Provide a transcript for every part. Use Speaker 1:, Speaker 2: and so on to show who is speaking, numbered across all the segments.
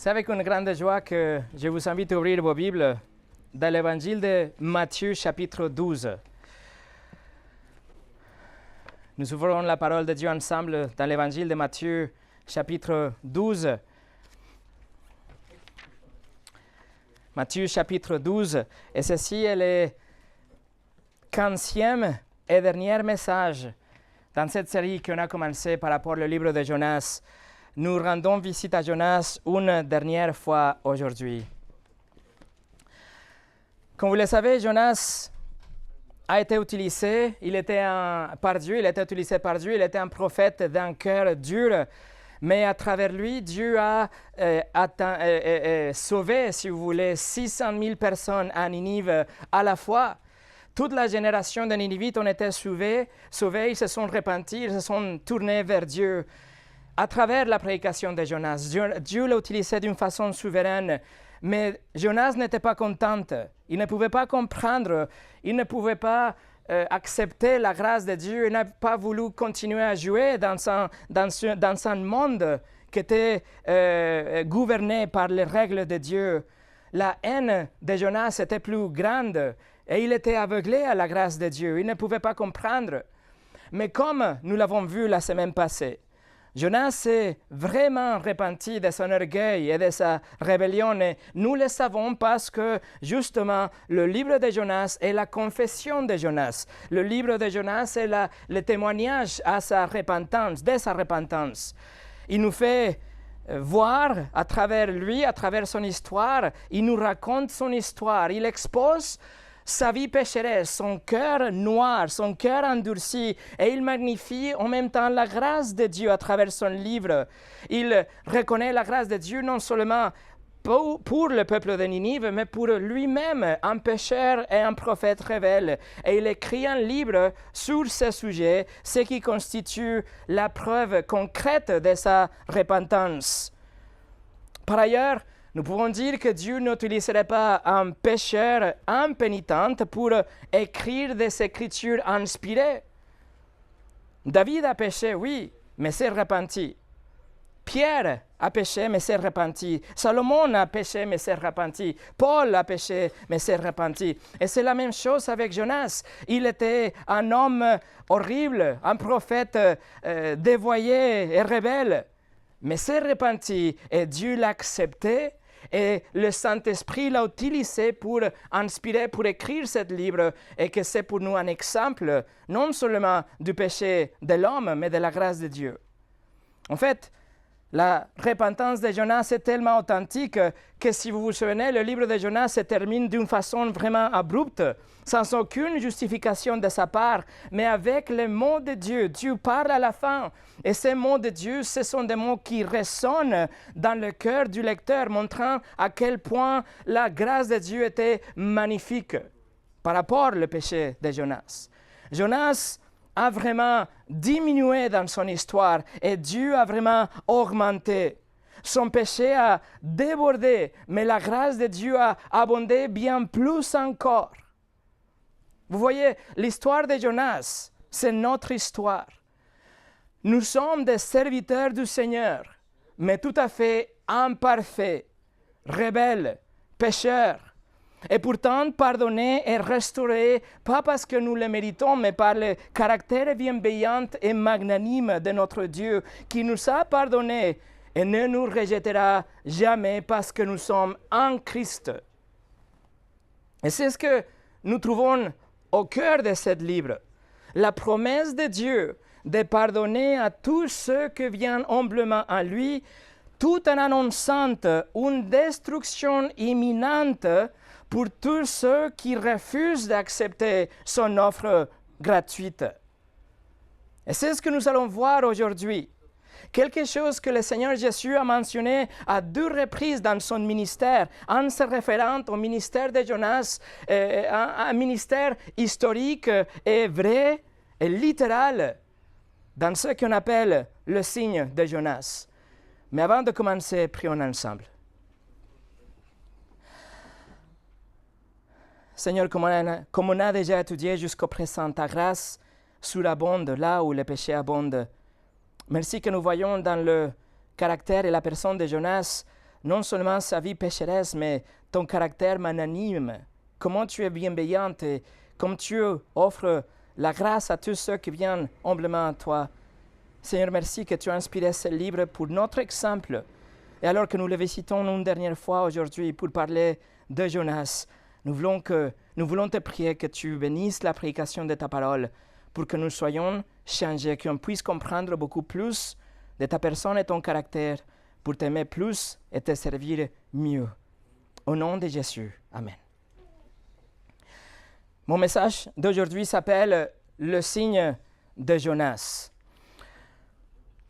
Speaker 1: C'est avec une grande joie que je vous invite à ouvrir vos Bibles dans l'évangile de Matthieu, chapitre 12. Nous ouvrons la parole de Dieu ensemble dans l'évangile de Matthieu, chapitre 12. Matthieu, chapitre 12. Et ceci est le 15e et dernier message dans cette série qu'on a commencé par rapport au livre de Jonas. Nous rendons visite à Jonas une dernière fois aujourd'hui. Comme vous le savez, Jonas a été utilisé, il était utilisé par Dieu, il était un prophète d'un cœur dur, mais à travers lui, Dieu a sauvé, si vous voulez, 600 000 personnes à Ninive à la fois. Toute la génération de Ninivites ont été sauvés, ils se sont repentis, ils se sont tournés vers Dieu. À travers la prédication de Jonas, Dieu l'a utilisé d'une façon souveraine, mais Jonas n'était pas content. Il ne pouvait pas comprendre, il ne pouvait pas accepter la grâce de Dieu, il n'a pas voulu continuer à jouer dans un monde qui était gouverné par les règles de Dieu. La haine de Jonas était plus grande et il était aveuglé à la grâce de Dieu, il ne pouvait pas comprendre. Mais comme nous l'avons vu la semaine passée, Jonas s'est vraiment repenti de son orgueil et de sa rébellion. Et nous le savons parce que, justement, le livre de Jonas est la confession de Jonas. Le livre de Jonas est le témoignage de sa repentance. Il nous fait voir à travers lui, à travers son histoire, il nous raconte son histoire. Il expose sa vie pécheresse, son cœur noir, son cœur endurci, et il magnifie en même temps la grâce de Dieu à travers son livre. Il reconnaît la grâce de Dieu non seulement pour le peuple de Ninive, mais pour lui-même, un pécheur et un prophète rebelle. Et il écrit un livre sur ce sujet, ce qui constitue la preuve concrète de sa repentance. Par ailleurs, nous pouvons dire que Dieu n'utiliserait pas un pécheur impénitent pour écrire des écritures inspirées. David a péché, oui, mais s'est repenti. Pierre a péché, mais s'est repenti. Salomon a péché, mais s'est repenti. Paul a péché, mais s'est repenti. Et c'est la même chose avec Jonas. Il était un homme horrible, un prophète dévoyé et rebelle, mais s'est repenti et Dieu l'a accepté. Et le Saint-Esprit l'a utilisé pour inspirer, pour écrire ce livre, et que c'est pour nous un exemple, non seulement du péché de l'homme, mais de la grâce de Dieu. En fait, la repentance de Jonas est tellement authentique que, si vous vous souvenez, le livre de Jonas se termine d'une façon vraiment abrupte, sans aucune justification de sa part, mais avec les mots de Dieu. Dieu parle à la fin. Et ces mots de Dieu, ce sont des mots qui résonnent dans le cœur du lecteur, montrant à quel point la grâce de Dieu était magnifique par rapport au péché de Jonas. Jonas a vraiment diminué dans son histoire et Dieu a vraiment augmenté. Son péché a débordé, mais la grâce de Dieu a abondé bien plus encore. Vous voyez, l'histoire de Jonas, c'est notre histoire. Nous sommes des serviteurs du Seigneur, mais tout à fait imparfaits, rebelles, pécheurs. Et pourtant pardonnés et restaurés, pas parce que nous le méritons, mais par le caractère bienveillant et magnanime de notre Dieu, qui nous a pardonnés et ne nous rejettera jamais parce que nous sommes en Christ. Et c'est ce que nous trouvons au cœur de ce livre. La promesse de Dieu de pardonner à tous ceux qui viennent humblement à lui, tout en annonçant une destruction imminente pour tous ceux qui refusent d'accepter son offre gratuite. Et c'est ce que nous allons voir aujourd'hui. Quelque chose que le Seigneur Jésus a mentionné à 2 reprises dans son ministère, en se référant au ministère de Jonas, un ministère historique et vrai et littéral, dans ce qu'on appelle le signe de Jonas. Mais avant de commencer, prions ensemble. Seigneur, comme on a déjà étudié jusqu'au présent, ta grâce surabonde là où le péché abonde. Merci que nous voyons dans le caractère et la personne de Jonas non seulement sa vie pécheresse, mais ton caractère magnanime. Comment tu es bienveillante et comme tu offres la grâce à tous ceux qui viennent humblement à toi. Seigneur, merci que tu as inspiré ce livre pour notre exemple. Et alors que nous le visitons une dernière fois aujourd'hui pour parler de Jonas, nous voulons te prier que tu bénisses la prédication de ta parole pour que nous soyons changés, qu'on puisse comprendre beaucoup plus de ta personne et ton caractère pour t'aimer plus et te servir mieux. Au nom de Jésus. Amen. Mon message d'aujourd'hui s'appelle « Le signe de Jonas ».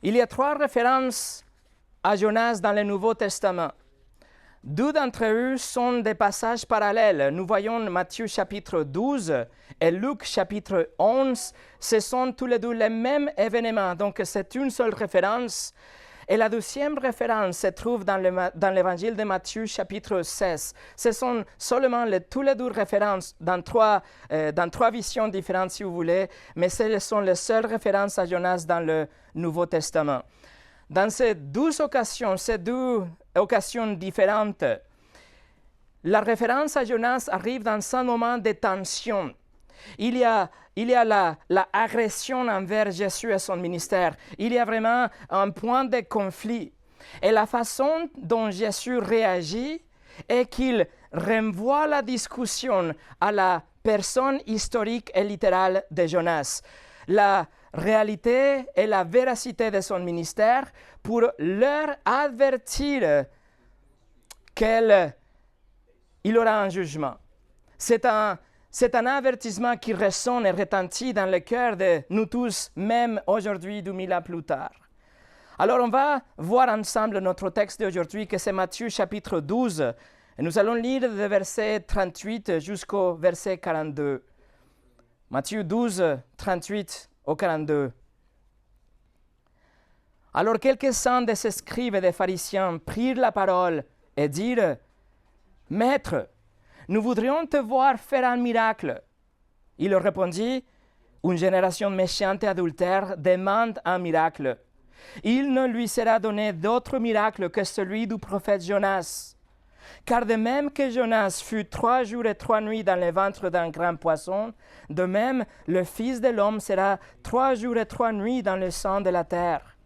Speaker 1: Il y a 3 références à Jonas dans le Nouveau Testament. 2 d'entre eux sont des passages parallèles. Nous voyons Matthieu chapitre 12 et Luc chapitre 11. Ce sont tous les 2 les mêmes événements, donc c'est une seule référence. Et la deuxième référence se trouve dans l'évangile de Matthieu chapitre 16. Ce sont seulement tous les 2 références dans 3 visions différentes si vous voulez, mais ce sont les seules références à Jonas dans le Nouveau Testament. Dans ces 2 occasions différentes, la référence à Jonas arrive dans un moment de tension. Il y a la agression envers Jésus et son ministère. Il y a vraiment un point de conflit. Et la façon dont Jésus réagit est qu'il renvoie la discussion à la personne historique et littérale de Jonas. La réalité et la véracité de son ministère pour leur avertir qu'il aura un jugement. C'est un avertissement qui résonne et retentit dans le cœur de nous tous, même aujourd'hui, 2000 ans plus tard. Alors, on va voir ensemble notre texte d'aujourd'hui, que c'est Matthieu chapitre 12. Et nous allons lire de verset 38 jusqu'au verset 42. Matthieu 12, 38 au 42. Alors, quelques-uns des scribes et des pharisiens prirent la parole et dirent « Maître, nous voudrions te voir faire un miracle. » Il leur répondit, « Une génération méchante et adultère demande un miracle. Il ne lui sera donné d'autre miracle que celui du prophète Jonas. Car de même que Jonas fut 3 jours et 3 nuits dans le ventre d'un grand poisson, de même le Fils de l'homme sera 3 jours et 3 nuits dans le sang de la terre.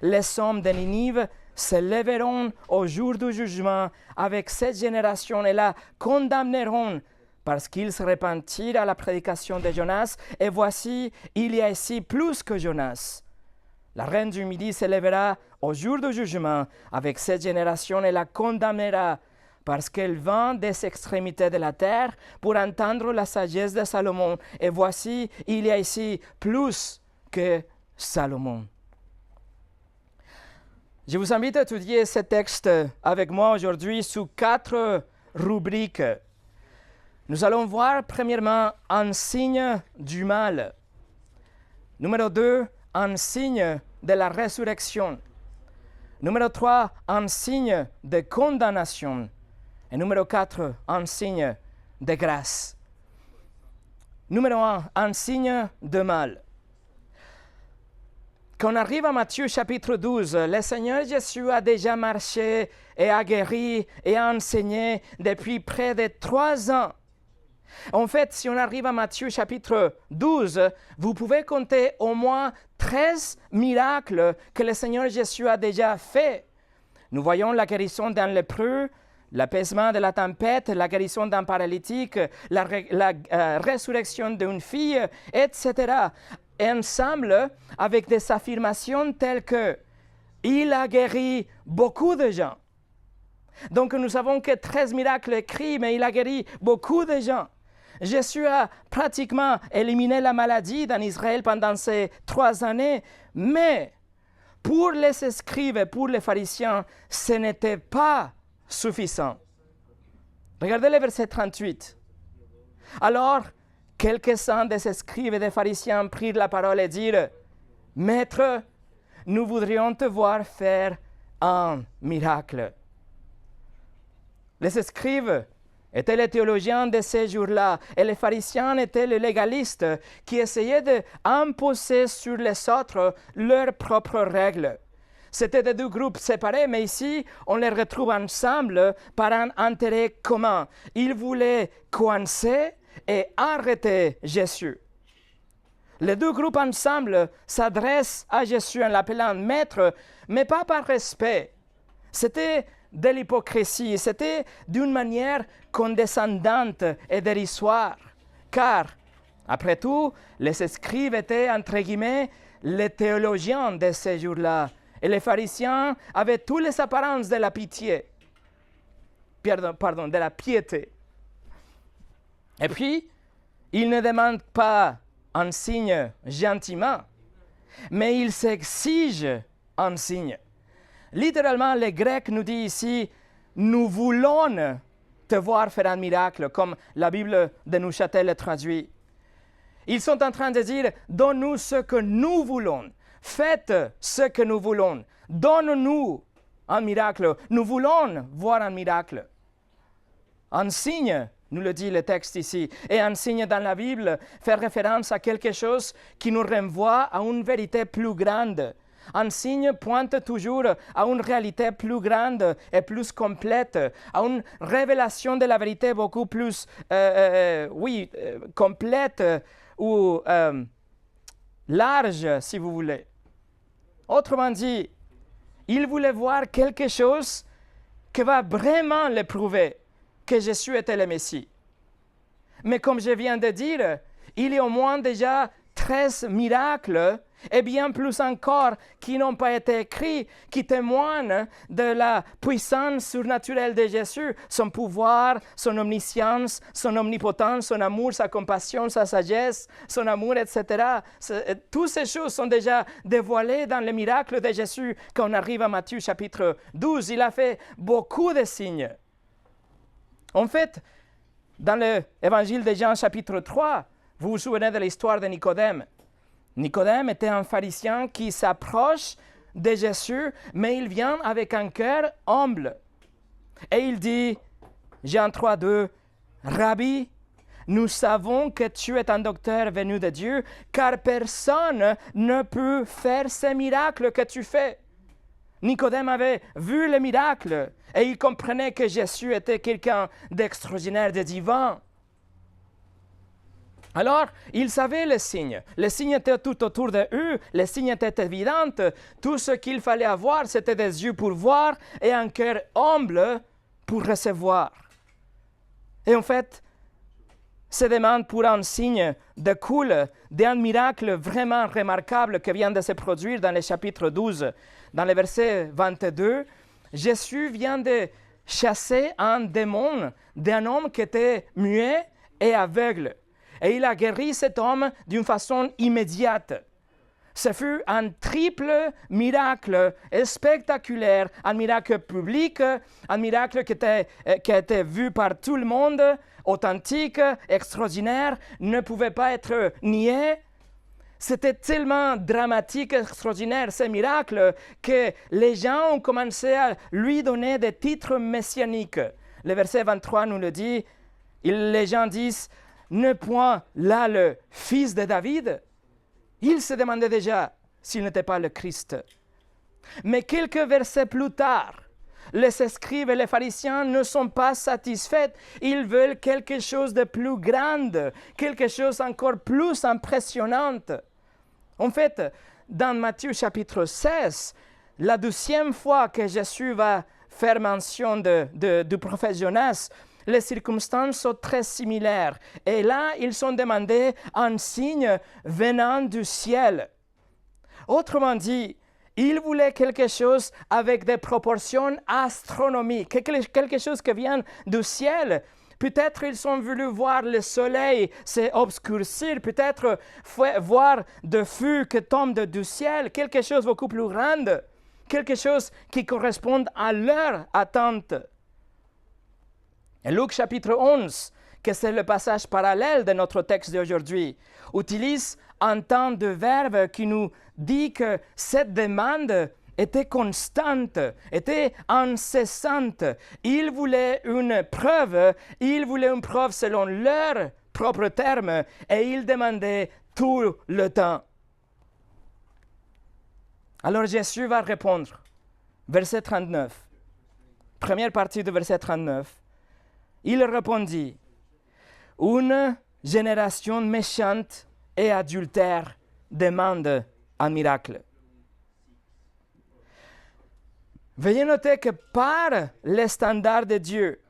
Speaker 1: Les hommes de Ninive se lèveront au jour du jugement avec cette génération et la condamneront parce qu'ils se repentirent à la prédication de Jonas. Et voici, il y a ici plus que Jonas. La reine du Midi se lèvera au jour du jugement avec cette génération et la condamnera parce qu'elle vient des extrémités de la terre pour entendre la sagesse de Salomon. Et voici, il y a ici plus que Salomon. Je vous invite à étudier ce texte avec moi aujourd'hui sous 4 rubriques. Nous allons voir premièrement un signe du mal. Numéro 2, un signe de la résurrection. Numéro 3, un signe de condamnation. Et numéro 4, un signe de grâce. Numéro 1, un signe de mal. Quand on arrive à Matthieu chapitre 12, le Seigneur Jésus a déjà marché et a guéri et a enseigné depuis près de 3 ans. En fait, si on arrive à Matthieu chapitre 12, vous pouvez compter au moins 13 miracles que le Seigneur Jésus a déjà fait. Nous voyons la guérison d'un lépreux, l'apaisement de la tempête, la guérison d'un paralytique, la résurrection d'une fille, etc. Ensemble, avec des affirmations telles que « Il a guéri beaucoup de gens ». Donc nous savons que 13 miracles écrits, mais il a guéri beaucoup de gens. Jésus a pratiquement éliminé la maladie dans Israël pendant ces 3 années, mais pour les scribes et pour les pharisiens, ce n'était pas suffisant. Regardez le verset 38. Alors, quelques-uns des scribes et des pharisiens prirent la parole et dirent « Maître, nous voudrions te voir faire un miracle. » Les scribes étaient les théologiens de ces jours-là et les pharisiens étaient les légalistes qui essayaient d'imposer sur les autres leurs propres règles. C'était des deux groupes séparés, mais ici, on les retrouve ensemble par un intérêt commun. Ils voulaient coincer et arrêter Jésus. Les deux groupes ensemble s'adressent à Jésus en l'appelant maître, mais pas par respect. C'était de l'hypocrisie, c'était d'une manière condescendante et dérisoire. Car, après tout, les scribes étaient, entre guillemets, les théologiens de ces jours-là. Et les pharisiens avaient toutes les apparences de la pitié. De la piété. Et puis, ils ne demandent pas un signe gentiment, mais ils s'exigent un signe. Littéralement, le grec nous dit ici, nous voulons te voir faire un miracle, comme la Bible de Neuchâtel le traduit. Ils sont en train de dire, donne-nous ce que nous voulons, faites ce que nous voulons, donne-nous un miracle, nous voulons voir un miracle. Un signe, nous le dit le texte ici, et un signe dans la Bible fait référence à quelque chose qui nous renvoie à une vérité plus grande. Un signe pointe toujours à une réalité plus grande et plus complète, à une révélation de la vérité beaucoup plus, complète ou large, si vous voulez. Autrement dit, il voulait voir quelque chose qui va vraiment le prouver que Jésus était le Messie. Mais comme je viens de dire, il y a au moins déjà 13 miracles et bien plus encore qui n'ont pas été écrits, qui témoignent de la puissance surnaturelle de Jésus, son pouvoir, son omniscience, son omnipotence, son amour, sa compassion, sa sagesse, son amour, etc. Toutes ces choses sont déjà dévoilées dans le miracle de Jésus quand on arrive à Matthieu chapitre 12. Il a fait beaucoup de signes. En fait, dans l'évangile de Jean chapitre 3, vous vous souvenez de l'histoire de Nicodème. Nicodème était un pharisien qui s'approche de Jésus, mais il vient avec un cœur humble. Et il dit, Jean 3, 2, « Rabbi, nous savons que tu es un docteur venu de Dieu, car personne ne peut faire ces miracles que tu fais. » Nicodème avait vu le miracle et il comprenait que Jésus était quelqu'un d'extraordinaire, de divin. Alors, ils savaient les signes. Les signes étaient tout autour de eux, les signes étaient évidents. Tout ce qu'il fallait avoir, c'était des yeux pour voir et un cœur humble pour recevoir. Et en fait, ces demandes pour un signe découlent d'un miracle vraiment remarquable qui vient de se produire dans le chapitre 12. Dans le verset 22, Jésus vient de chasser un démon d'un homme qui était muet et aveugle. Et il a guéri cet homme d'une façon immédiate. Ce fut un triple miracle spectaculaire, un miracle public, un miracle qui a été vu par tout le monde, authentique, extraordinaire, ne pouvait pas être nié. C'était tellement dramatique, extraordinaire, ce miracle, que les gens ont commencé à lui donner des titres messianiques. Le verset 23 nous le dit, les gens disent, ne point là le fils de David? Il se demandait déjà s'il n'était pas le Christ. Mais quelques versets plus tard, les scribes et les pharisiens ne sont pas satisfaits. Ils veulent quelque chose de plus grand, quelque chose encore plus impressionnant. En fait, dans Matthieu chapitre 16, la 12e fois que Jésus va faire mention du prophète Jonas, les circonstances sont très similaires. Et là, ils sont demandés un signe venant du ciel. Autrement dit, ils voulaient quelque chose avec des proportions astronomiques, quelque chose qui vient du ciel. Peut-être ils ont voulu voir le soleil s'obscurcir, peut-être voir de feu qui tombe du ciel, quelque chose beaucoup plus grand, quelque chose qui correspond à leur attente. Et Luc chapitre 11, que c'est le passage parallèle de notre texte d'aujourd'hui, utilise un temps de verbe qui nous dit que cette demande était constante, était incessante. Ils voulaient une preuve selon leurs propres termes, et ils demandaient tout le temps. Alors Jésus va répondre. verset 39. Première partie du verset 39. Il répondit, « Une génération méchante et adultère demande un miracle. » Veuillez noter que par les standards de Dieu,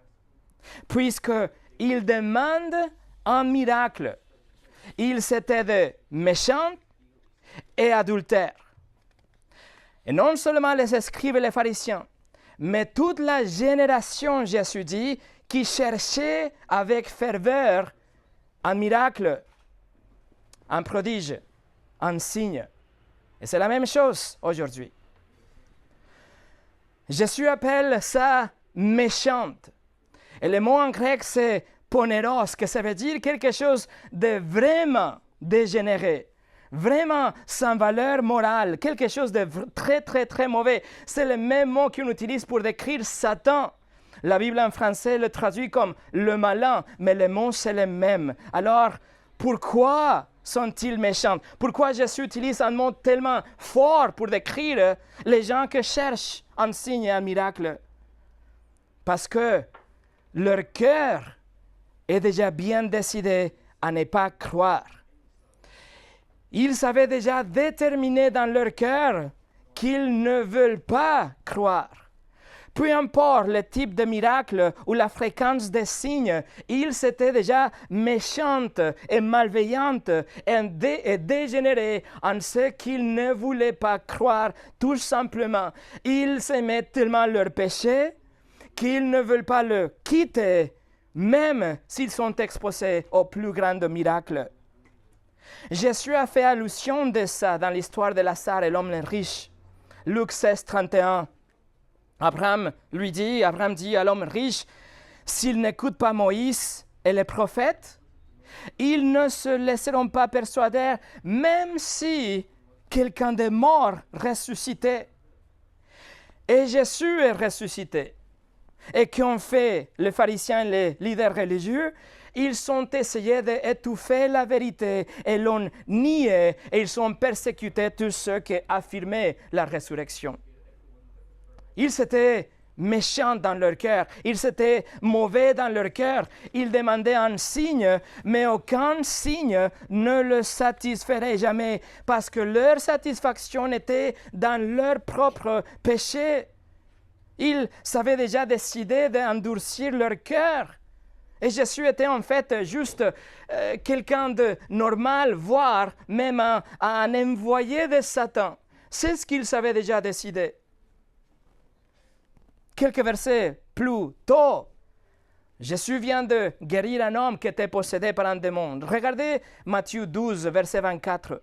Speaker 1: puisqu'il demande un miracle, ils étaient de méchants et adultères. Et non seulement les scribes et les pharisiens, mais toute la génération, Jésus dit, qui cherchait avec ferveur un miracle, un prodige, un signe. Et c'est la même chose aujourd'hui. Jésus appelle ça méchante. Et le mot en grec, c'est poneros, que ça veut dire quelque chose de vraiment dégénéré, vraiment sans valeur morale, quelque chose de très, très, très mauvais. C'est le même mot qu'on utilise pour décrire Satan. La Bible en français le traduit comme le malin, mais le mot, c'est le même. Alors, pourquoi sont-ils méchants? Pourquoi Jésus utilise un mot tellement fort pour décrire les gens qui cherchent un signe et un miracle? Parce que leur cœur est déjà bien décidé à ne pas croire. Ils avaient déjà déterminé dans leur cœur qu'ils ne veulent pas croire. Peu importe le type de miracle ou la fréquence des signes, ils étaient déjà méchantes et malveillantes et dégénérés en ce qu'ils ne voulaient pas croire, tout simplement. Ils aimaient tellement leur péché qu'ils ne veulent pas le quitter, même s'ils sont exposés au plus grand miracles. Jésus a fait allusion de ça dans l'histoire de Lazare et l'homme riche. Luc 16, 31. Abraham dit à l'homme riche, s'ils n'écoutent pas Moïse et les prophètes, ils ne se laisseront pas persuader, même si quelqu'un de mort ressuscitait. Et Jésus est ressuscité. Et qu'ont fait les pharisiens et les leaders religieux? Ils ont essayé d'étouffer la vérité et l'ont nié, et ils ont persécuté tous ceux qui affirmaient la résurrection. Ils étaient méchants dans leur cœur, ils étaient mauvais dans leur cœur, ils demandaient un signe, mais aucun signe ne le satisferait jamais, parce que leur satisfaction était dans leur propre péché. Ils avaient déjà décidé d'endurcir leur cœur. Et Jésus était en fait juste quelqu'un de normal, voire même un envoyé de Satan. C'est ce qu'ils avaient déjà décidé. Quelques versets plus tôt, Jésus vient de guérir un homme qui était possédé par un démon. Regardez Matthieu 12, verset 24.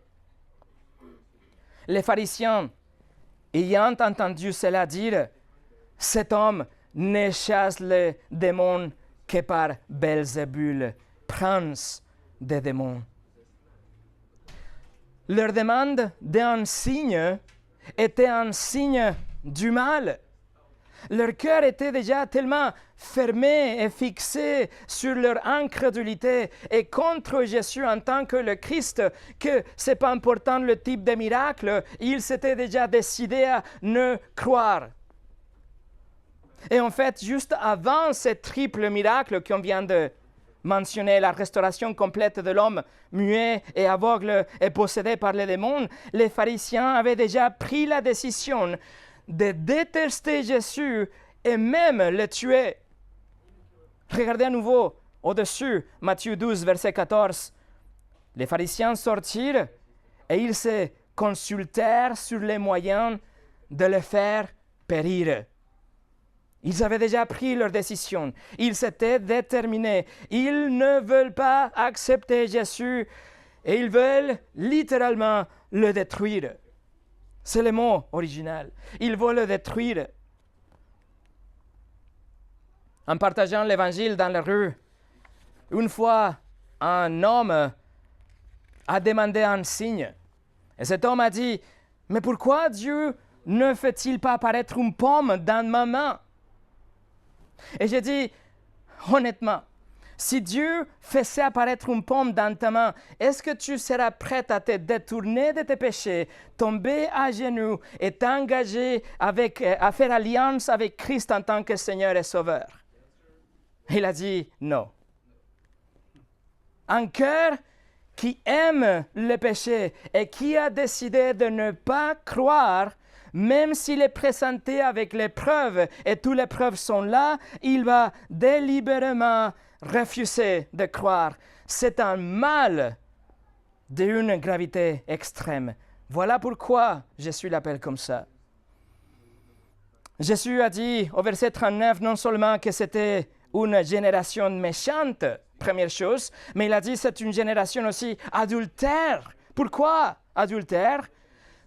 Speaker 1: Les pharisiens, ayant entendu cela dire, cet homme ne chasse les démons que par Belzébul, prince des démons. Leur demande d'un signe était un signe du mal. Leur cœur était déjà tellement fermé et fixé sur leur incrédulité et contre Jésus en tant que le Christ que ce n'est pas important le type de miracle, ils s'étaient déjà décidés à ne croire. Et en fait, juste avant ce triple miracle qu'on vient de mentionner, la restauration complète de l'homme muet et aveugle et possédé par les démons, les pharisiens avaient déjà pris la décision de détester Jésus et même le tuer. Regardez à nouveau au-dessus, Matthieu 12, verset 14. Les pharisiens sortirent et ils se consultèrent sur les moyens de le faire périr. Ils avaient déjà pris leur décision. Ils s'étaient déterminés. Ils ne veulent pas accepter Jésus et ils veulent littéralement le détruire. C'est le mot original. Ils veulent le détruire. En partageant l'évangile dans la rue, une fois, un homme a demandé un signe. Et cet homme a dit, « Mais pourquoi Dieu ne fait-il pas apparaître une pomme dans ma main ?» Et j'ai dit, honnêtement, Si Dieu faisait apparaître une pomme dans ta main, est-ce que tu seras prêt à te détourner de tes péchés, tomber à genoux et t'engager à faire alliance avec Christ en tant que Seigneur et Sauveur? Il a dit non. Un cœur qui aime le péché et qui a décidé de ne pas croire, même s'il est présenté avec les preuves et toutes les preuves sont là, il va délibérément refuser de croire. C'est un mal d'une gravité extrême. Voilà pourquoi Jésus l'appelle comme ça. Jésus a dit au verset 39 non seulement que c'était une génération méchante, première chose, mais il a dit que c'est une génération aussi adultère. Pourquoi adultère?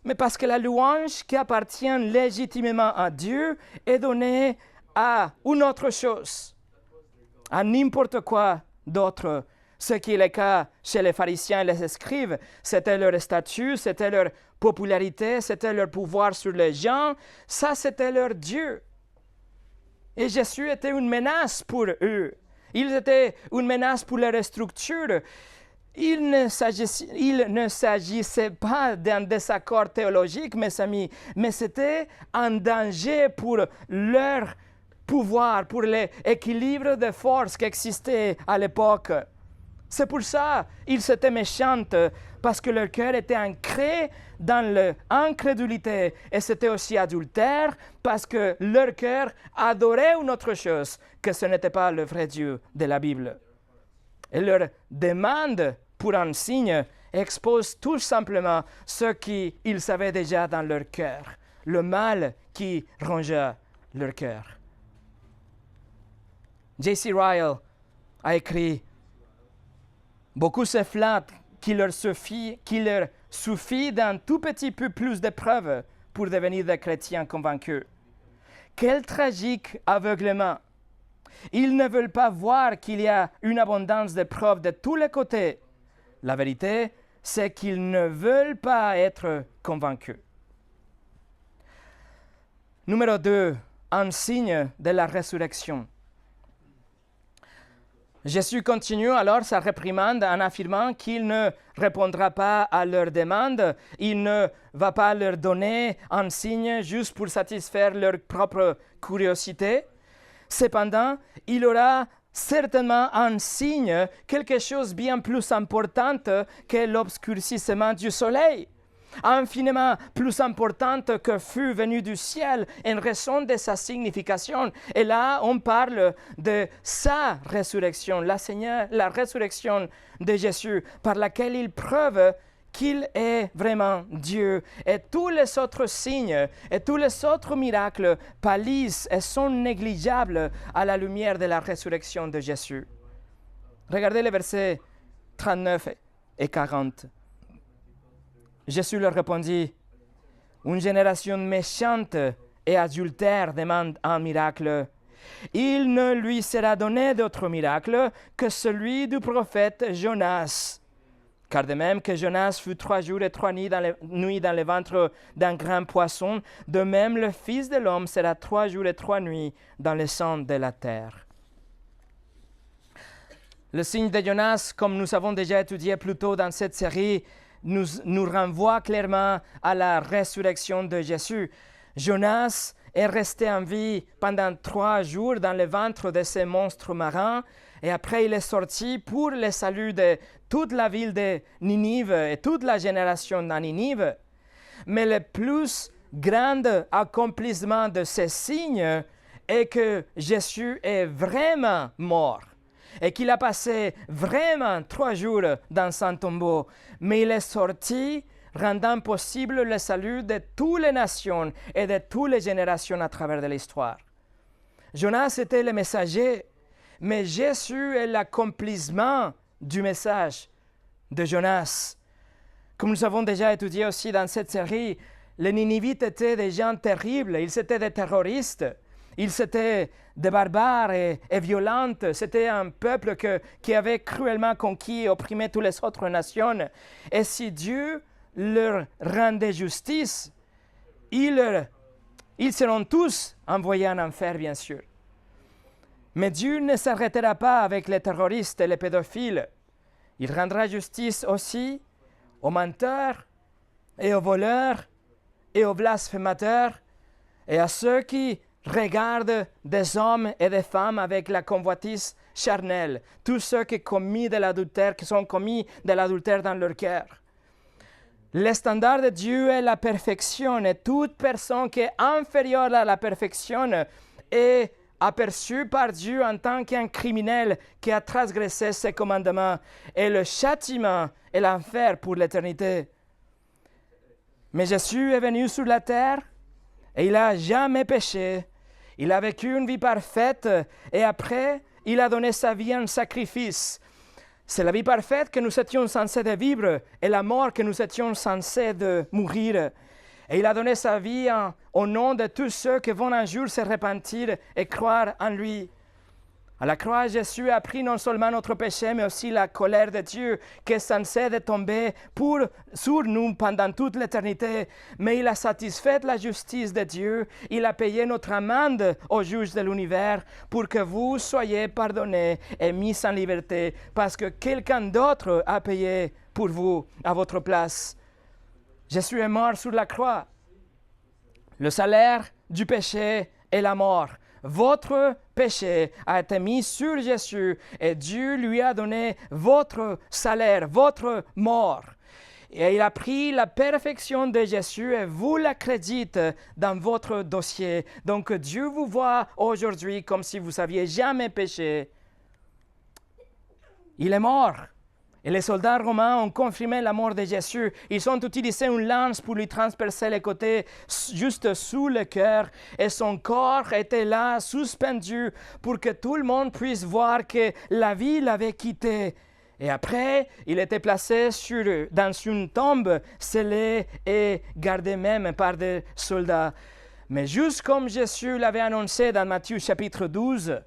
Speaker 1: Mais parce que la louange qui appartient légitimement à Dieu est donnée à une autre chose, à n'importe quoi d'autre. Ce qui est le cas chez les pharisiens et les scribes, c'était leur statut, c'était leur popularité, c'était leur pouvoir sur les gens, ça c'était leur Dieu. Et Jésus était une menace pour eux. Ils étaient une menace pour leur structure. Il ne s'agissait pas d'un désaccord théologique, mes amis, mais c'était un danger pour leur pouvoir, pour l'équilibre de force qui existait à l'époque. C'est pour ça qu'ils étaient méchants, parce que leur cœur était ancré dans l'incrédulité. Et c'était aussi adultère, parce que leur cœur adorait une autre chose, que ce n'était pas le vrai Dieu de la Bible. Et leur demande pour un signe expose tout simplement ce qu'ils savaient déjà dans leur cœur, le mal qui rongeait leur cœur. J.C. Ryle a écrit « Beaucoup se flattent qu'il leur suffit d'un tout petit peu plus de preuves pour devenir des chrétiens convaincus. Quel tragique aveuglement! Ils ne veulent pas voir qu'il y a une abondance de preuves de tous les côtés. La vérité, c'est qu'ils ne veulent pas être convaincus. » Numéro 2, un signe de la résurrection. Jésus continue alors sa réprimande en affirmant qu'il ne répondra pas à leurs demandes, il ne va pas leur donner un signe juste pour satisfaire leur propre curiosité. Cependant, il aura certainement un signe, quelque chose bien plus important que l'obscurcissement du soleil, infiniment plus importante que fut venu du ciel en raison de sa signification. Et là, on parle de sa résurrection, la résurrection de Jésus, par laquelle il prouve qu'il est vraiment Dieu. Et tous les autres signes et tous les autres miracles pâlissent et sont négligeables à la lumière de la résurrection de Jésus. Regardez les versets 39 et 40. Jésus leur répondit, « Une génération méchante et adultère demande un miracle. Il ne lui sera donné d'autre miracle que celui du prophète Jonas. Car de même que Jonas fut 3 jours et 3 nuits dans le ventre d'un grand poisson, de même le Fils de l'homme sera 3 jours et 3 nuits dans le sang de la terre. » Le signe de Jonas, comme nous avons déjà étudié plus tôt dans cette série, nous renvoie clairement à la résurrection de Jésus. Jonas est resté en vie pendant 3 jours dans le ventre de ces monstres marins et après il est sorti pour le salut de toute la ville de Ninive et toute la génération de Ninive. Mais le plus grand accomplissement de ces signes est que Jésus est vraiment mort et qu'il a passé vraiment 3 jours dans son tombeau, mais il est sorti, rendant possible le salut de toutes les nations et de toutes les générations à travers de l'histoire. Jonas était le messager, mais Jésus est l'accomplissement du message de Jonas. Comme nous avons déjà étudié aussi dans cette série, les Ninivites étaient des gens terribles, ils étaient des terroristes. Ils étaient des barbares et violents. C'était un peuple qui avait cruellement conquis et opprimé toutes les autres nations. Et si Dieu leur rendait justice, ils seront tous envoyés en enfer, bien sûr. Mais Dieu ne s'arrêtera pas avec les terroristes et les pédophiles. Il rendra justice aussi aux menteurs et aux voleurs et aux blasphémateurs et à ceux qui regardent des hommes et des femmes avec la convoitise charnelle, tous ceux qui sont commis de l'adultère dans leur cœur. Le standard de Dieu est la perfection et toute personne qui est inférieure à la perfection est aperçue par Dieu en tant qu'un criminel qui a transgressé ses commandements et le châtiment est l'enfer pour l'éternité. Mais Jésus est venu sur la terre et il n'a jamais péché. Il a vécu une vie parfaite et après, il a donné sa vie en sacrifice. C'est la vie parfaite que nous étions censés de vivre et la mort que nous étions censés de mourir. Et il a donné sa vie au nom de tous ceux qui vont un jour se repentir et croire en lui. À la croix, Jésus a pris non seulement notre péché, mais aussi la colère de Dieu qui est censée de tomber sur nous pendant toute l'éternité. Mais il a satisfait la justice de Dieu. Il a payé notre amende au juge de l'univers pour que vous soyez pardonnés et mis en liberté parce que quelqu'un d'autre a payé pour vous à votre place. Jésus est mort sur la croix. Le salaire du péché est la mort. Votre péché a été mis sur Jésus et Dieu lui a donné votre salaire, votre mort. Et il a pris la perfection de Jésus et vous la crédite dans votre dossier. Donc Dieu vous voit aujourd'hui comme si vous n'aviez jamais péché. Il est mort. Et les soldats romains ont confirmé la mort de Jésus. Ils ont utilisé une lance pour lui transpercer les côtés juste sous le cœur. Et son corps était là, suspendu, pour que tout le monde puisse voir que la vie l'avait quitté. Et après, il était placé dans une tombe, scellé et gardé même par des soldats. Mais juste comme Jésus l'avait annoncé dans Matthieu chapitre 12,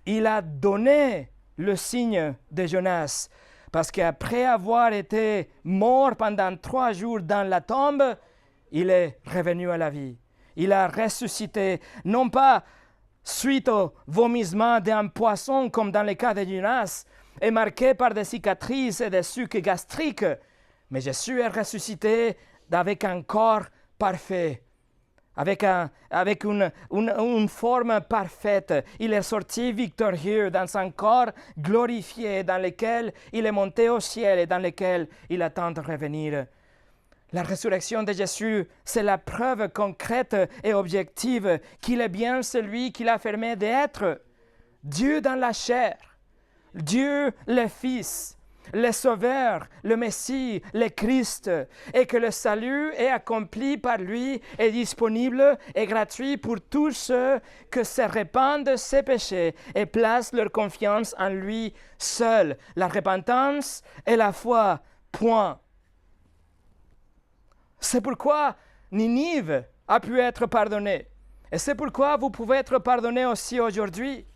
Speaker 1: il a donné le signe de Jonas. Parce qu'après avoir été mort pendant 3 jours dans la tombe, il est revenu à la vie. Il a ressuscité, non pas suite au vomissement d'un poisson comme dans le cas de Jonas, et marqué par des cicatrices et des sucs gastriques, mais Jésus est ressuscité avec un corps parfait. Avec une forme parfaite. Il est sorti victorieux dans un corps glorifié dans lequel il est monté au ciel et dans lequel il attend de revenir. La résurrection de Jésus, c'est la preuve concrète et objective qu'il est bien celui qu'il a affirmé d'être. Dieu dans la chair, Dieu le Fils, le Sauveur, le Messie, le Christ, et que le salut est accompli par lui, est disponible et gratuit pour tous ceux qui se répandent de ses péchés et placent leur confiance en lui seul. La repentance et la foi, point. C'est pourquoi Ninive a pu être pardonnée. Et c'est pourquoi vous pouvez être pardonnés aussi aujourd'hui.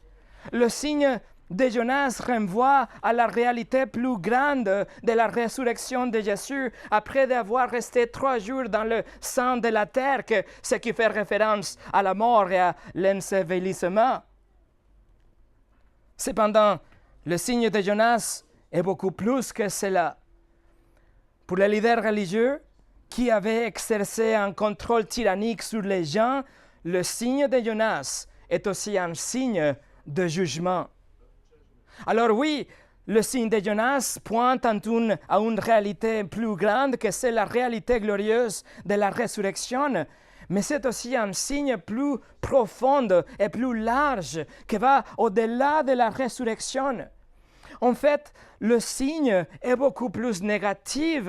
Speaker 1: Le signe de Jonas renvoie à la réalité plus grande de la résurrection de Jésus après avoir resté 3 jours dans le sang de la terre, ce qui fait référence à la mort et à l'ensevelissement. Cependant, le signe de Jonas est beaucoup plus que cela. Pour les leaders religieux qui avaient exercé un contrôle tyrannique sur les gens, le signe de Jonas est aussi un signe de jugement. Alors oui, le signe de Jonas pointe à une réalité plus grande que c'est la réalité glorieuse de la résurrection, mais c'est aussi un signe plus profond et plus large qui va au-delà de la résurrection. En fait, le signe est beaucoup plus négatif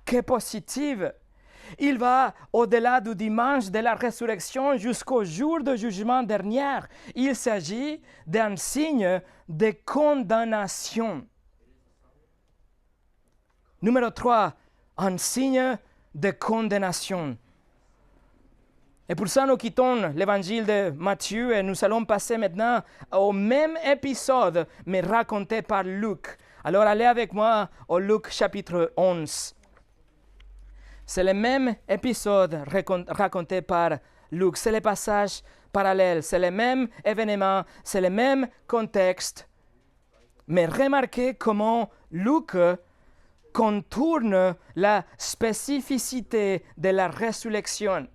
Speaker 1: que positif. Il va au-delà du dimanche de la résurrection jusqu'au jour du jugement dernier. Il s'agit d'un signe de condamnation. Numéro 3, un signe de condamnation. Et pour ça, nous quittons l'évangile de Matthieu et nous allons passer maintenant au même épisode, mais raconté par Luc. Alors allez avec moi au Luc chapitre 11. C'est le même épisode raconté par Luc. C'est le passage parallèles, c'est les mêmes événements, c'est le même contexte. Mais remarquez comment Luc contourne la spécificité de la résurrection.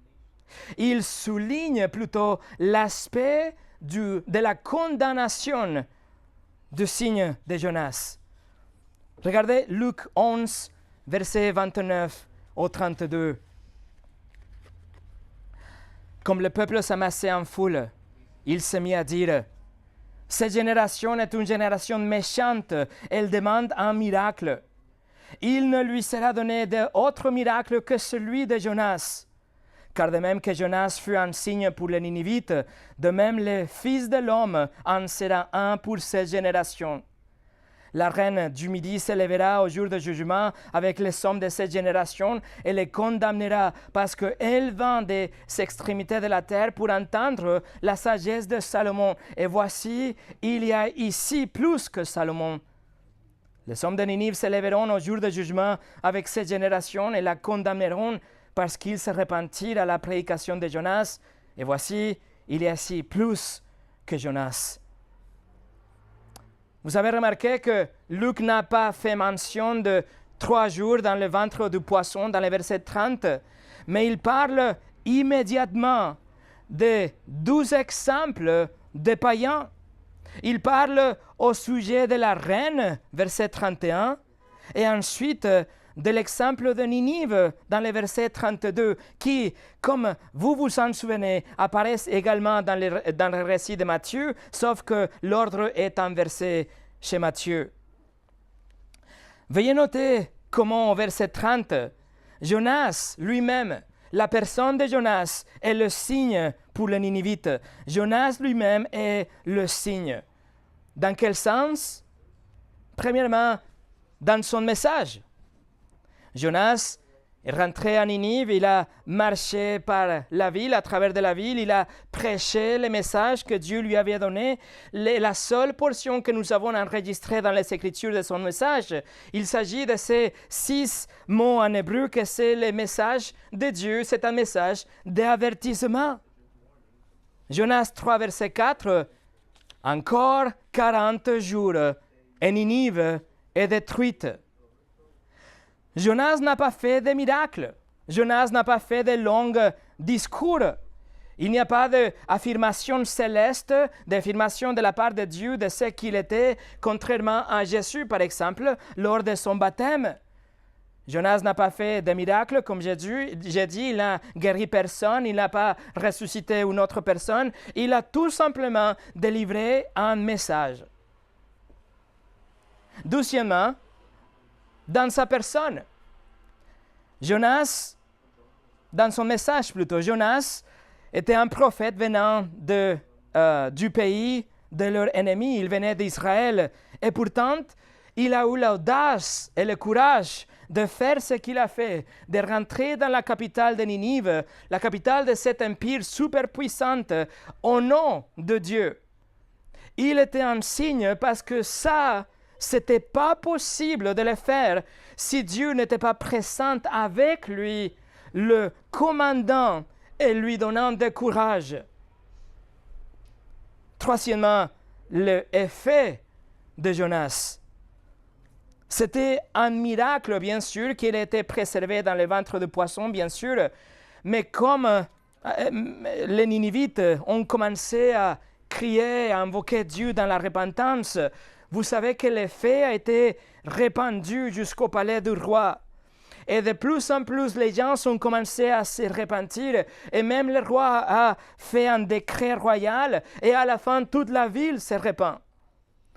Speaker 1: Il souligne plutôt l'aspect de la condamnation du signe de Jonas. Regardez Luc 11, versets 29 au 32. Comme le peuple s'amassait en foule, il se mit à dire « Cette génération est une génération méchante, elle demande un miracle. Il ne lui sera donné d'autre miracle que celui de Jonas. Car de même que Jonas fut un signe pour les Ninivites, de même le Fils de l'homme en sera un pour cette génération. La reine du Midi se lèvera au jour du jugement avec les hommes de cette génération et les condamnera parce qu'elle vint des extrémités de la terre pour entendre la sagesse de Salomon. Et voici, il y a ici plus que Salomon. Les hommes de Ninive se lèveront au jour du jugement avec cette génération et la condamneront parce qu'ils se repentirent à la prédication de Jonas. Et voici, il y a ici plus que Jonas. Vous avez remarqué que Luc n'a pas fait mention de 3 jours dans le ventre du poisson dans le verset 30, mais il parle immédiatement de 12 exemples de païens. Il parle au sujet de la reine, verset 31, et ensuite de l'exemple de Ninive dans le verset 32, qui, comme vous vous en souvenez, apparaissent également dans le récit de Matthieu, sauf que l'ordre est inversé chez Matthieu. Veuillez noter comment au verset 30, Jonas lui-même, la personne de Jonas, est le signe pour les Ninivites. Jonas lui-même est le signe. Dans quel sens? Premièrement, dans son message. Jonas est rentré à Ninive, il a marché par la ville, à travers de la ville, il a prêché le message que Dieu lui avait donné. La seule portion que nous avons enregistrée dans les Écritures de son message, il s'agit de ces 6 mots en hébreu que c'est le message de Dieu, c'est un message d'avertissement. Jonas 3, verset 4, « Encore 40 jours, et Ninive est détruite. » Jonas n'a pas fait de miracles. Jonas n'a pas fait de longs discours. Il n'y a pas d'affirmation céleste, d'affirmation de la part de Dieu de ce qu'il était, contrairement à Jésus, par exemple, lors de son baptême. Jonas n'a pas fait de miracles, comme j'ai dit, il n'a guéri personne, il n'a pas ressuscité une autre personne, il a tout simplement délivré un message. Deuxièmement, dans sa personne. Dans son message plutôt, Jonas était un prophète venant du pays de leur ennemi. Il venait d'Israël. Et pourtant, il a eu l'audace et le courage de faire ce qu'il a fait, de rentrer dans la capitale de Ninive, la capitale de cet empire super puissante, au nom de Dieu. Il était un signe parce que ça, c'était pas possible de le faire si Dieu n'était pas présent avec lui, le commandant, et lui donnant du courage. Troisièmement, l'effet de Jonas. C'était un miracle, bien sûr, qu'il était préservé dans le ventre du poisson, bien sûr, mais comme les Ninivites ont commencé à crier, à invoquer Dieu dans la repentance, vous savez que l'effet a été répandu jusqu'au palais du roi. Et de plus en plus, les gens ont commencé à se repentir. Et même le roi a fait un décret royal. Et à la fin, toute la ville se repent.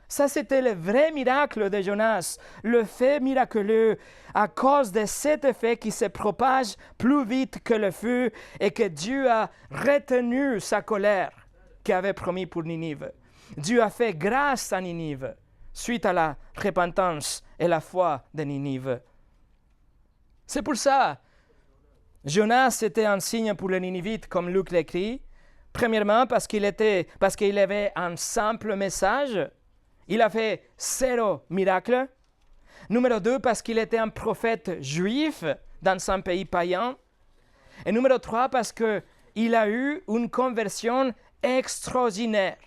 Speaker 1: Ça, c'était le vrai miracle de Jonas. Le fait miraculeux à cause de cet effet qui se propage plus vite que le feu et que Dieu a retenu sa colère qu'il avait promis pour Ninive. Dieu a fait grâce à Ninive suite à la repentance et la foi de Ninive. C'est pour ça, Jonas était un signe pour les Ninivites, comme Luc l'écrit. Premièrement, parce qu'il avait un simple message. Il a fait 0 miracle. Numéro 2, parce qu'il était un prophète juif dans un pays païen. Et numéro 3, parce qu'il a eu une conversion extraordinaire.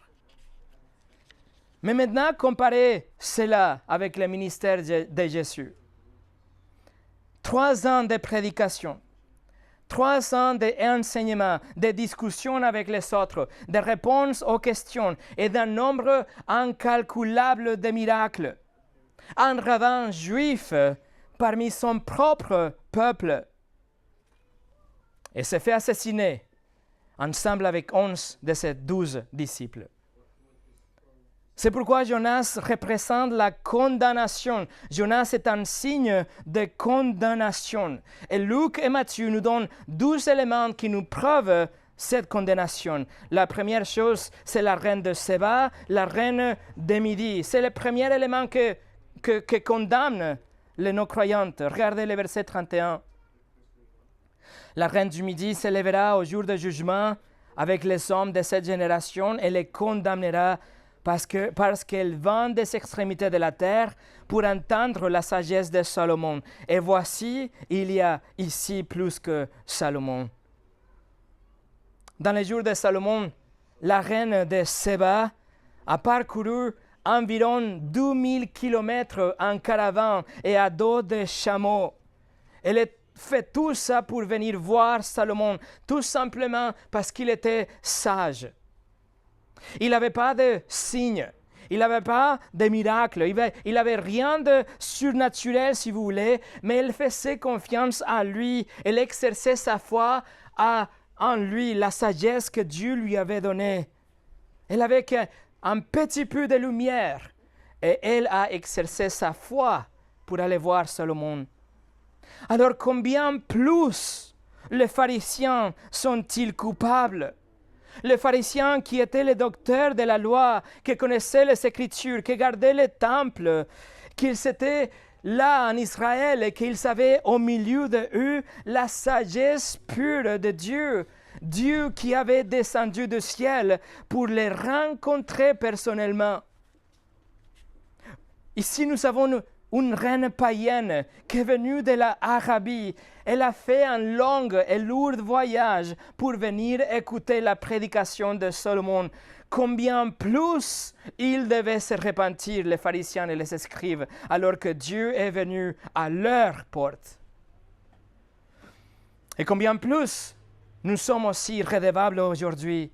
Speaker 1: Mais maintenant, comparez cela avec le ministère de Jésus. 3 ans de prédication, 3 ans d'enseignement, de discussions avec les autres, de réponses aux questions et d'un nombre incalculable de miracles. Un rabbin juif parmi son propre peuple. Et se fait assassiner ensemble avec 11 de ses 12 disciples. C'est pourquoi Jonas représente la condamnation. Jonas est un signe de condamnation. Et Luc et Matthieu nous donnent 12 éléments qui nous prouvent cette condamnation. La première chose, c'est la reine de Séba, la reine de Midi. C'est le premier élément que condamne les non-croyantes. Regardez le verset 31. La reine du Midi se lèvera au jour du jugement avec les hommes de cette génération et les condamnera parce qu'elle vient des extrémités de la terre pour entendre la sagesse de Salomon. Et voici, il y a ici plus que Salomon. Dans les jours de Salomon, la reine de Séba a parcouru environ 2000 kilomètres en caravane et à dos de chameaux. Elle a fait tout ça pour venir voir Salomon, tout simplement parce qu'il était sage. Il n'avait pas de signes, il n'avait pas de miracles, il n'avait rien de surnaturel si vous voulez, mais elle faisait confiance à lui, elle exerçait sa foi en lui, la sagesse que Dieu lui avait donnée. Elle avait un petit peu de lumière et elle a exercé sa foi pour aller voir Salomon. Alors combien plus les pharisiens sont-ils coupables? Les pharisiens qui étaient les docteurs de la loi, qui connaissaient les Écritures, qui gardaient le temple, qu'ils étaient là en Israël et qu'ils avaient au milieu d'eux la sagesse pure de Dieu. Dieu qui avait descendu du ciel pour les rencontrer personnellement. Ici, nous avons une reine païenne qui est venue de l'Arabie. Elle a fait un long et lourd voyage pour venir écouter la prédication de Salomon. Combien plus ils devaient se repentir, les pharisiens et les scribes, alors que Dieu est venu à leur porte. Et combien plus nous sommes aussi redevables aujourd'hui.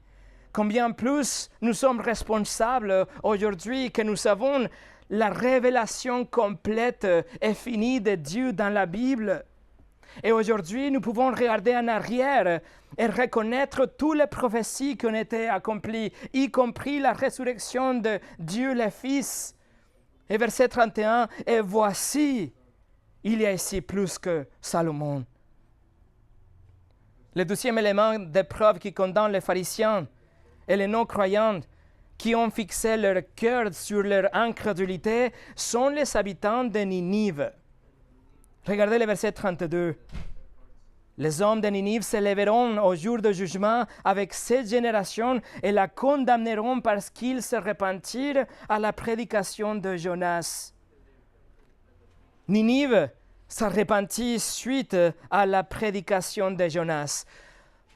Speaker 1: Combien plus nous sommes responsables aujourd'hui que nous avons la révélation complète et finie de Dieu dans la Bible. Et aujourd'hui, nous pouvons regarder en arrière et reconnaître toutes les prophéties qui ont été accomplies, y compris la résurrection de Dieu le Fils. Et verset 31, « Et voici, il y a ici plus que Salomon. » Le deuxième élément de preuve qui condamne les pharisiens et les non-croyants qui ont fixé leur cœur sur leur incrédulité sont les habitants de Ninive. Regardez le verset 32. Les hommes de Ninive se lèveront au jour du jugement avec cette génération et la condamneront parce qu'ils se repentirent à la prédication de Jonas. Ninive s'est repentie suite à la prédication de Jonas.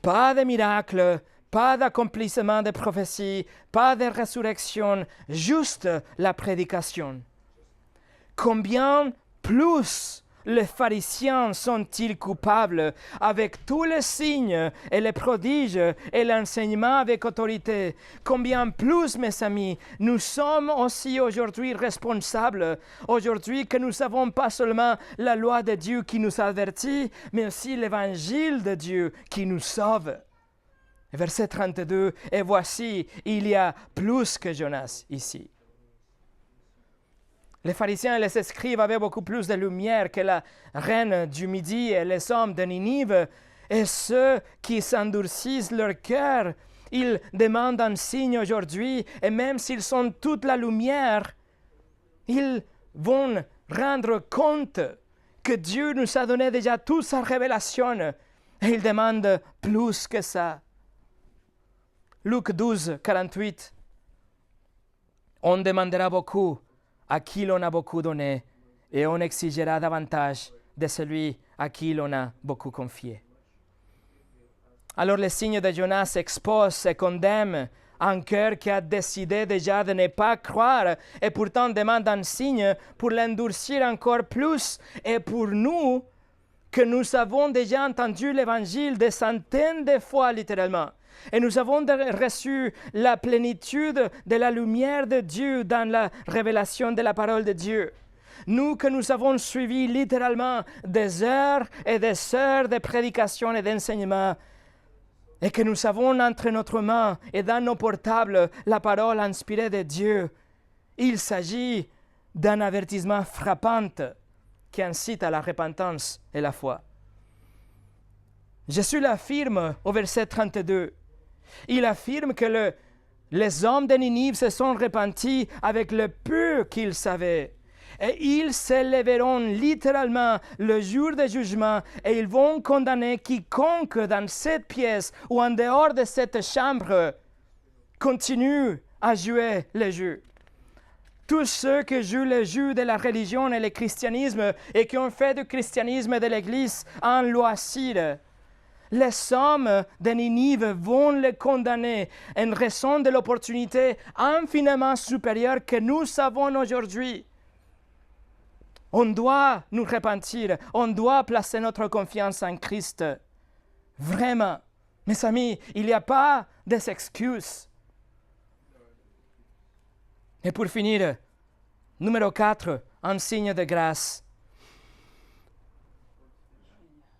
Speaker 1: Pas de miracle, pas d'accomplissement de prophétie, pas de résurrection, juste la prédication. Combien plus les pharisiens sont-ils coupables avec tous les signes et les prodiges et l'enseignement avec autorité? Combien plus, mes amis, nous sommes aussi aujourd'hui responsables, aujourd'hui que nous savons pas seulement la loi de Dieu qui nous avertit, mais aussi l'évangile de Dieu qui nous sauve. Verset 32, « Et voici, il y a plus que Jonas ici. » Les pharisiens et les scribes avaient beaucoup plus de lumière que la reine du Midi et les hommes de Ninive. Et ceux qui s'endurcissent leur cœur, ils demandent un signe aujourd'hui. Et même s'ils ont toute la lumière, ils vont rendre compte que Dieu nous a donné déjà toute sa révélation. Et ils demandent plus que ça. Luc 12, 48. On demandera beaucoup à qui l'on a beaucoup donné, et on exigera davantage de celui à qui l'on a beaucoup confié. Alors le signe de Jonas expose et condamne un cœur qui a décidé déjà de ne pas croire et pourtant demande un signe pour l'endurcir encore plus. Et pour nous, que nous avons déjà entendu l'évangile des centaines de fois littéralement, et nous avons reçu la plénitude de la lumière de Dieu dans la révélation de la parole de Dieu. Nous que nous avons suivi littéralement des heures et des heures de prédication et d'enseignement, et que nous avons entre notre main et dans nos portables la parole inspirée de Dieu, il s'agit d'un avertissement frappant qui incite à la repentance et la foi. Jésus l'affirme au verset 32. Il affirme que les hommes de Ninive se sont repentis avec le peu qu'ils savaient. Et ils s'élèveront littéralement le jour du jugement et ils vont condamner quiconque dans cette pièce ou en dehors de cette chambre continue à jouer le jeu. Tous ceux qui jouent le jeu de la religion et le christianisme et qui ont fait du christianisme et de l'Église un loisir, les hommes de Ninive vont les condamner en raison de l'opportunité infiniment supérieure que nous avons aujourd'hui. On doit nous repentir, on doit placer notre confiance en Christ. Vraiment, mes amis, il n'y a pas d'excuses. Et pour finir, numéro 4, un signe de grâce.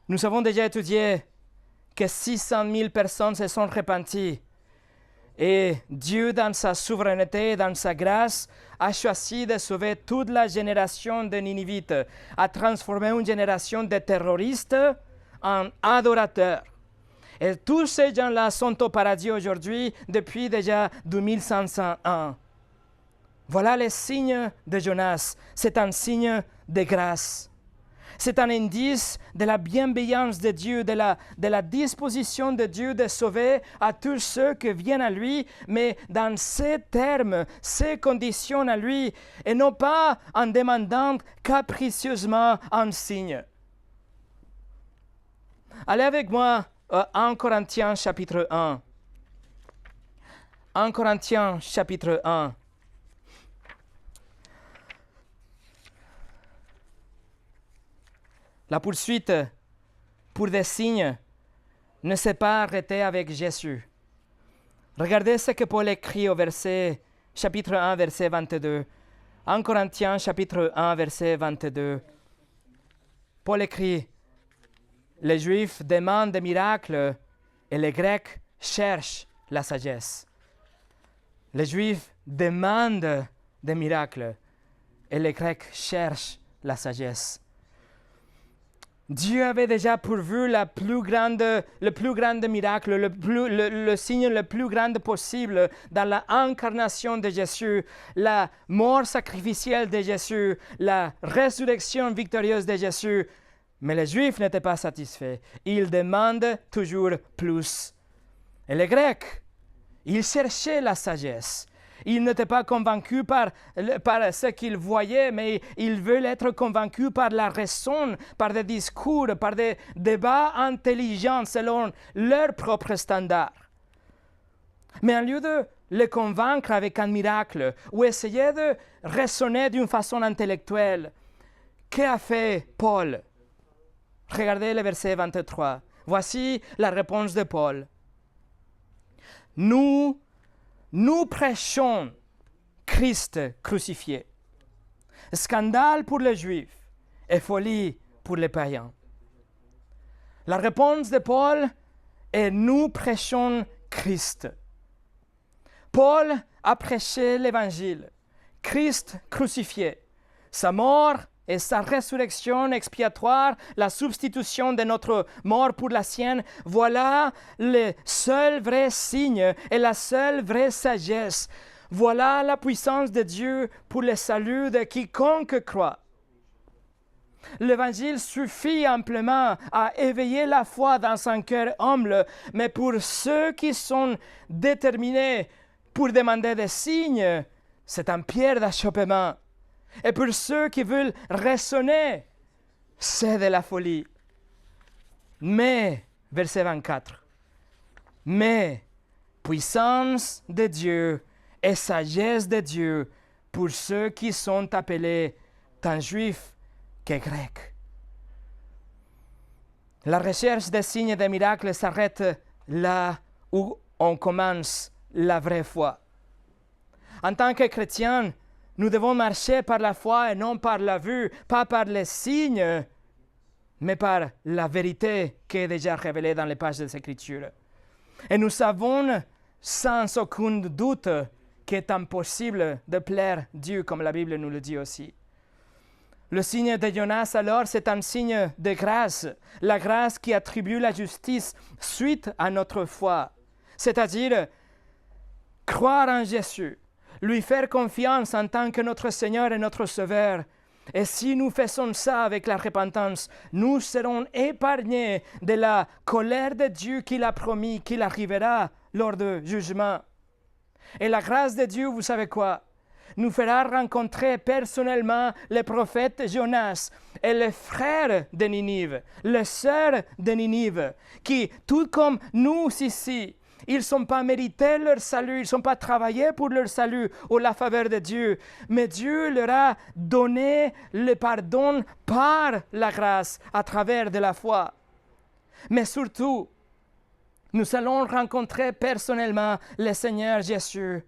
Speaker 1: Nous avons déjà étudié que 600 000 personnes se sont repenties. Et Dieu, dans sa souveraineté et dans sa grâce, a choisi de sauver toute la génération de Ninivites, a transformé une génération de terroristes en adorateurs. Et tous ces gens-là sont au paradis aujourd'hui depuis déjà 2500 ans. Voilà le signe de Jonas. C'est un signe de grâce. C'est un indice de la bienveillance de Dieu, de la disposition de Dieu de sauver à tous ceux qui viennent à lui, mais dans ces termes, ces conditions à lui, et non pas en demandant capricieusement un signe. Allez avec moi à 1 Corinthiens chapitre 1. 1 Corinthiens chapitre 1. La poursuite pour des signes ne s'est pas arrêtée avec Jésus. Regardez ce que Paul écrit au chapitre 1, verset 22. 1 Corinthiens, chapitre 1, verset 22. Paul écrit, « Les Juifs demandent des miracles et les Grecs cherchent la sagesse. » Les Juifs demandent des miracles et les Grecs cherchent la sagesse. Dieu avait déjà pourvu le plus grand miracle, le signe le plus grand possible dans l'incarnation de Jésus, la mort sacrificielle de Jésus, la résurrection victorieuse de Jésus. Mais les Juifs n'étaient pas satisfaits. Ils demandent toujours plus. Et les Grecs, ils cherchaient la sagesse. Ils n'étaient pas convaincus par ce qu'ils voyaient, mais ils veulent être convaincus par la raison, par des discours, par des débats intelligents selon leurs propres standards. Mais au lieu de les convaincre avec un miracle ou essayer de raisonner d'une façon intellectuelle, qu'a fait Paul? Regardez le verset 23. Voici la réponse de Paul. Nous prêchons Christ crucifié. Scandale pour les Juifs et folie pour les païens. La réponse de Paul est nous prêchons Christ. Paul a prêché l'Évangile, Christ crucifié, sa mort et sa résurrection expiatoire, la substitution de notre mort pour la sienne, voilà le seul vrai signe et la seule vraie sagesse. Voilà la puissance de Dieu pour le salut de quiconque croit. L'Évangile suffit amplement à éveiller la foi dans un cœur humble, mais pour ceux qui sont déterminés pour demander des signes, c'est un pierre d'achoppement. Et pour ceux qui veulent raisonner, c'est de la folie. Mais, verset 24, mais puissance de Dieu et sagesse de Dieu pour ceux qui sont appelés tant juifs que grecs. La recherche des signes et des miracles s'arrête là où on commence la vraie foi. En tant que chrétiens, nous devons marcher par la foi et non par la vue, pas par les signes, mais par la vérité qui est déjà révélée dans les pages des Écritures. Et nous savons sans aucun doute qu'il est impossible de plaire Dieu, comme la Bible nous le dit aussi. Le signe de Jonas, alors, c'est un signe de grâce, la grâce qui attribue la justice suite à notre foi, c'est-à-dire croire en Jésus, lui faire confiance en tant que notre Seigneur et notre Sauveur. Et si nous faisons ça avec la repentance, nous serons épargnés de la colère de Dieu qu'il a promis qu'il arrivera lors du jugement. Et la grâce de Dieu, vous savez quoi? Nous fera rencontrer personnellement le prophète Jonas et les frères de Ninive, les sœurs de Ninive, qui, tout comme nous ici, ils ne sont pas mérités leur salut, ils ne sont pas travaillés pour leur salut ou la faveur de Dieu, mais Dieu leur a donné le pardon par la grâce à travers de la foi. Mais surtout, nous allons rencontrer personnellement le Seigneur Jésus,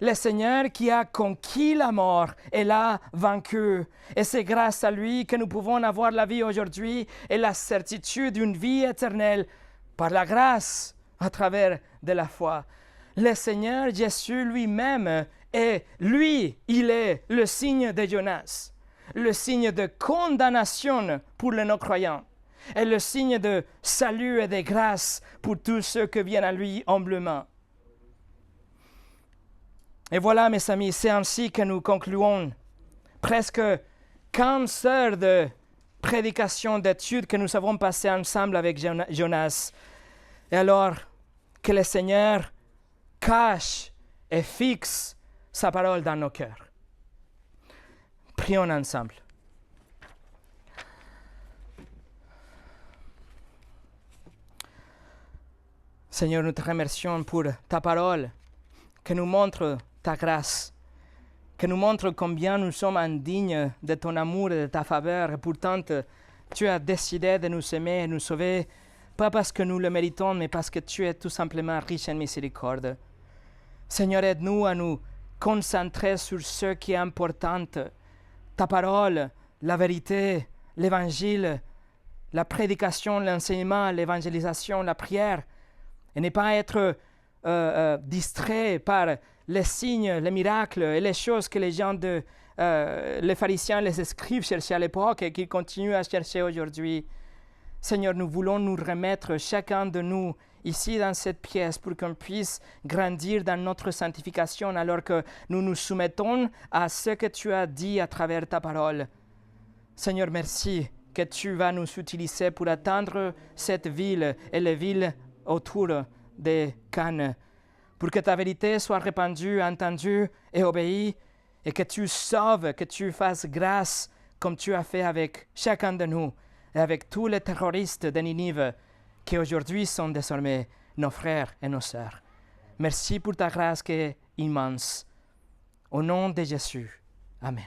Speaker 1: le Seigneur qui a conquis la mort et l'a vaincu. Et c'est grâce à lui que nous pouvons avoir la vie aujourd'hui et la certitude d'une vie éternelle par la grâce à travers de la foi. Le Seigneur Jésus lui-même est, lui, il est le signe de Jonas, le signe de condamnation pour les non-croyants et le signe de salut et de grâce pour tous ceux qui viennent à lui humblement. Et voilà, mes amis, c'est ainsi que nous concluons presque 15 heures de prédication, d'études que nous avons passées ensemble avec Jonas. Et alors, que le Seigneur cache et fixe sa parole dans nos cœurs. Prions ensemble. Seigneur, nous te remercions pour ta parole, que nous montre ta grâce, que nous montre combien nous sommes indignes de ton amour et de ta faveur. Et pourtant, tu as décidé de nous aimer et nous sauver, pas parce que nous le méritons, mais parce que tu es tout simplement riche en miséricorde. Seigneur, aide-nous à nous concentrer sur ce qui est important, ta parole, la vérité, l'évangile, la prédication, l'enseignement, l'évangélisation, la prière, et ne pas être distrait par les signes, les miracles et les choses que les gens les pharisiens, les scribes cherchaient à l'époque et qu'ils continuent à chercher aujourd'hui. Seigneur, nous voulons nous remettre chacun de nous ici dans cette pièce pour qu'on puisse grandir dans notre sanctification alors que nous nous soumettons à ce que tu as dit à travers ta parole. Seigneur, merci que tu vas nous utiliser pour atteindre cette ville et les villes autour de Cannes, pour que ta vérité soit répandue, entendue et obéie, et que tu sauves, que tu fasses grâce comme tu as fait avec chacun de nous et avec tous les terroristes de Ninive qui aujourd'hui sont désormais nos frères et nos sœurs. Merci pour ta grâce qui est immense. Au nom de Jésus. Amen.